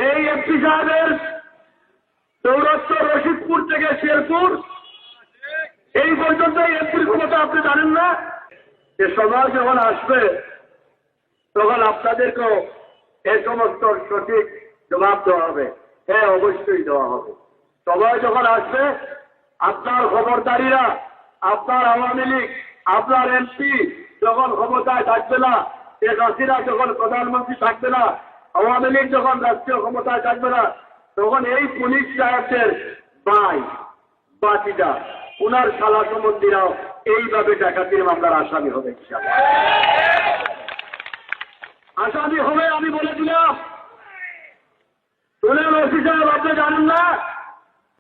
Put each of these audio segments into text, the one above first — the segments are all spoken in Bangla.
এই এমপি সাহেবের সৌরাষ্ট্র রশিদপুর থেকে শেরপুর এই পর্যন্ত এমপির ক্ষমতা আপনি জানেন না? যে সময় যখন আসবে তখন আপনাদেরকেও এই সমস্ত সঠিক জবাব দেওয়া হবে। হ্যাঁ, অবশ্যই দেওয়া হবে। সময় যখন আসবে আপনার খবরদারিরা, আপনার আওয়ামী লীগ, আপনার এমপি যখন ক্ষমতায় থাকবে না, শেখ হাসিনা যখন প্রধানমন্ত্রী থাকবে না, আওয়ামী লীগ যখন রাষ্ট্রীয় ক্ষমতায় থাকবে না, তখন এই পুলিশ সাহেবদের ভাই বাতিদা উনার শালা সম্বন্ধীরাও এইভাবে ডাকাতির মামলার আসামি হবে। আসামি হবে, আমি বলে দিলাম। শুনেন ওসি সাহেব, আপনি জানেন না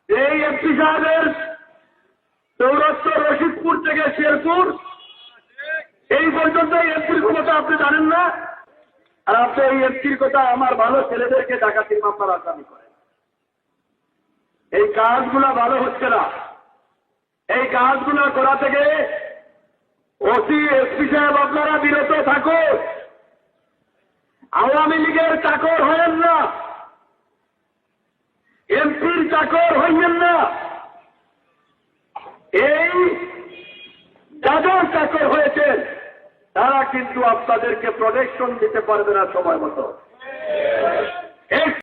এই এমপি সাহেবের সৌরাষ্ট্র রশিদপুর থেকে শেরপুর এই পর্যন্ত এমপির ক্ষমতা আপনি জানেন না? আর আপনি এই এমপির কথা আমার ভালো ছেলেদেরকে ডাকাতির মামলার আসামি করেন। এই কাজগুলা ভালো হচ্ছে না। এই কাজগুলো করা থেকে ওসি এসপি সাহেব আপনারা বিরত থাকুন। আওয়ামী লীগের চাকর হয়েন না, এমপির চাকর হইবেন না। এই যাদের চাকর হয়েছে তারা কিন্তু আপনাদেরকে প্রোটেকশন দিতে পারবে না সময় মতো।